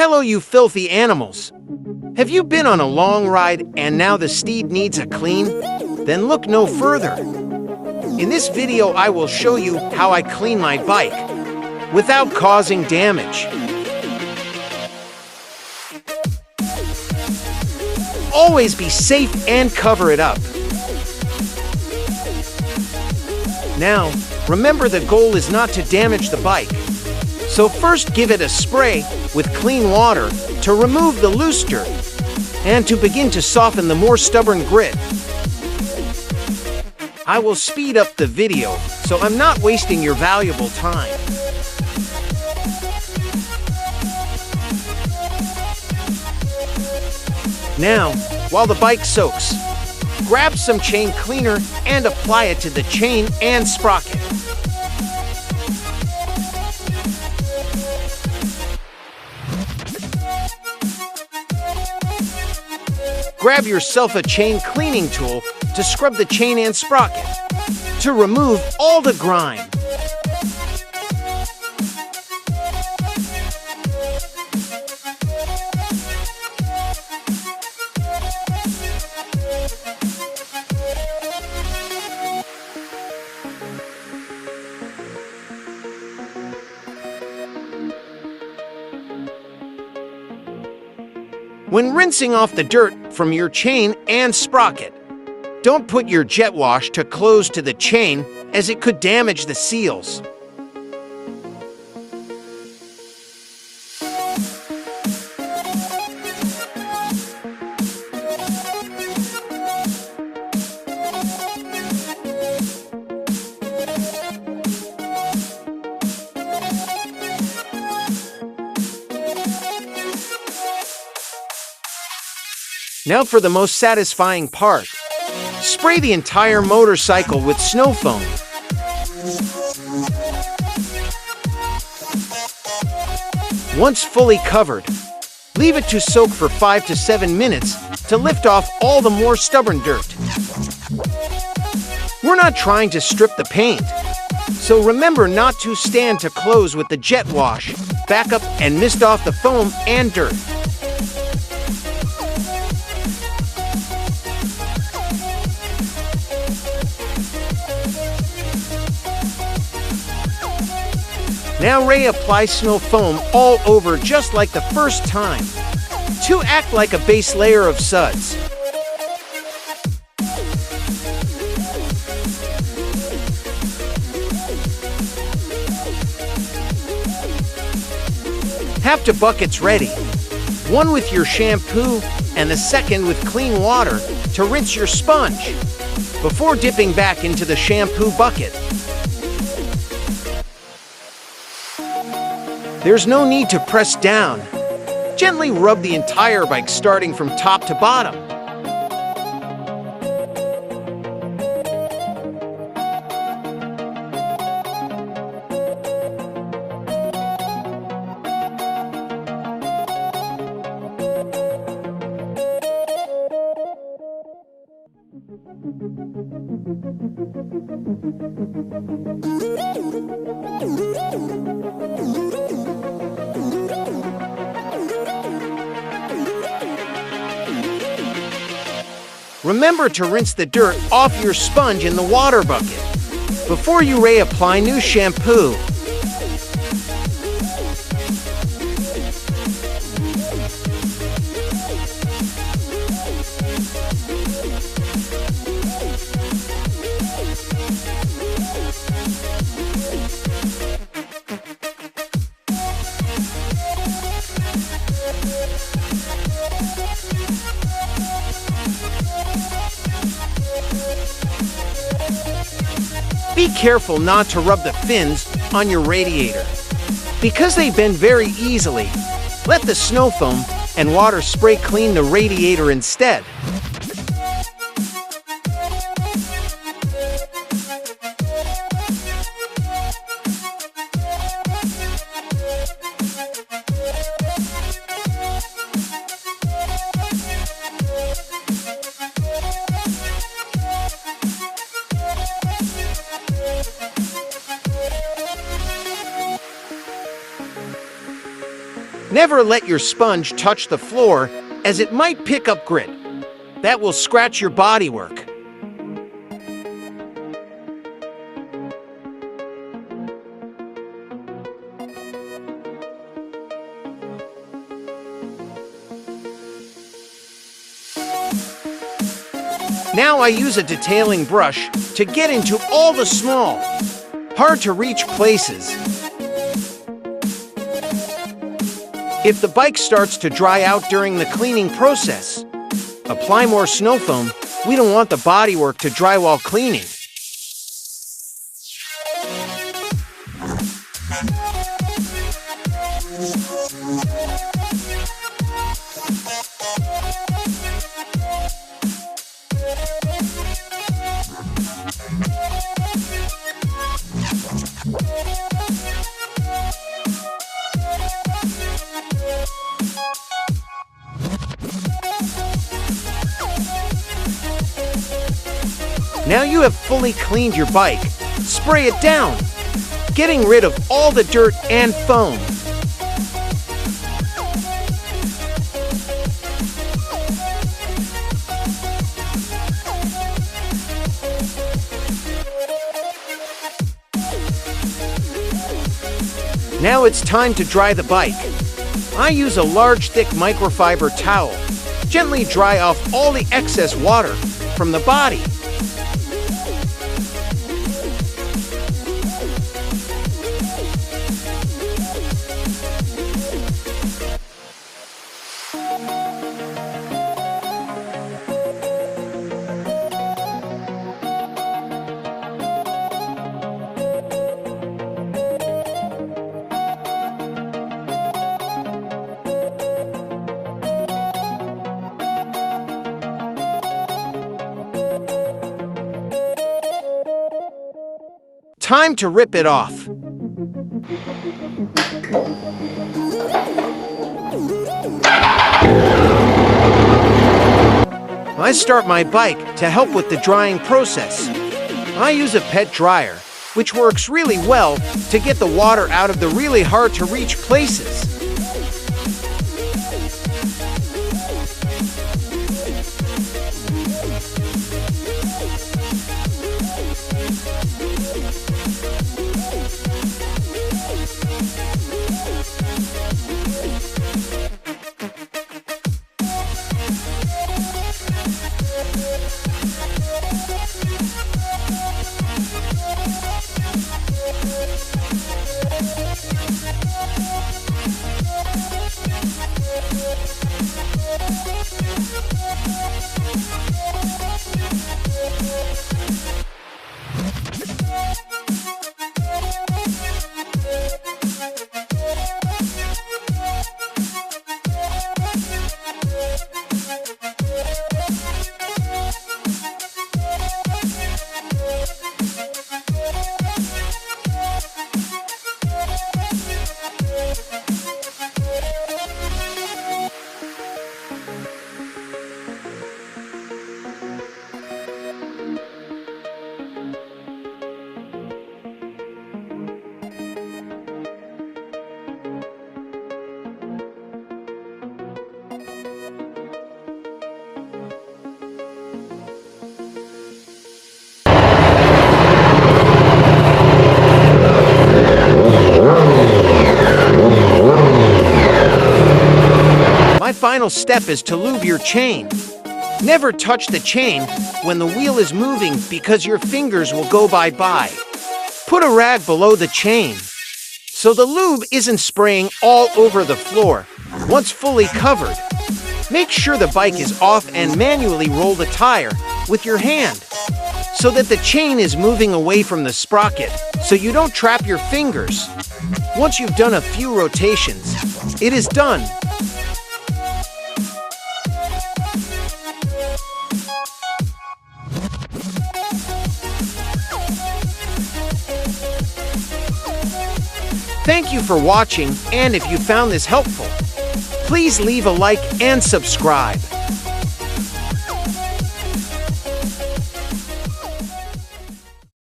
Hello, you filthy animals! Have you been on a long ride and now the steed needs a clean? Then look no further. In this video, I will show you how I clean my bike without causing damage. Always be safe and cover it up. Now, remember the goal is not to damage the bike. So first give it a spray with clean water to remove the loose dirt and to begin to soften the more stubborn grit. I will speed up the video so I'm not wasting your valuable time. Now, while the bike soaks, grab some chain cleaner and apply it to the chain and sprocket. Grab yourself a chain cleaning tool to scrub the chain and sprocket to remove all the grime. When rinsing off the dirt from your chain and sprocket, don't put your jet wash too close to the chain as it could damage the seals. Now for the most satisfying part. Spray the entire motorcycle with snow foam. Once fully covered, leave it to soak for 5 to 7 minutes to lift off all the more stubborn dirt. We're not trying to strip the paint, so remember not to stand too close with the jet wash. Back up and mist off the foam and dirt. Now reapply snow foam all over just like the first time, to act like a base layer of suds. Have 2 buckets ready, one with your shampoo and the second with clean water to rinse your sponge, before dipping back into the shampoo bucket. There's no need to press down. Gently rub the entire bike starting from top to bottom. Remember to rinse the dirt off your sponge in the water bucket before you reapply new shampoo. Be careful not to rub the fins on your radiator. Because they bend very easily, let the snow foam and water spray clean the radiator instead. Never let your sponge touch the floor, as it might pick up grit. That will scratch your bodywork. Now I use a detailing brush to get into all the small, hard-to-reach places. If the bike starts to dry out during the cleaning process, apply more snow foam. We don't want the bodywork to dry while cleaning. Now you have fully cleaned your bike. Spray it down, getting rid of all the dirt and foam. Now it's time to dry the bike. I use a large, thick microfiber towel. Gently dry off all the excess water from the body. Time to rip it off. I start my bike to help with the drying process. I use a pet dryer, which works really well to get the water out of the really hard to reach places. My final step is to lube your chain. Never touch the chain when the wheel is moving because your fingers will go bye-bye. Put a rag below the chain so the lube isn't spraying all over the floor once fully covered. Make sure the bike is off and manually roll the tire with your hand so that the chain is moving away from the sprocket so you don't trap your fingers. Once you've done a few rotations, it is done. Thank you for watching, and if you found this helpful, please leave a like and subscribe.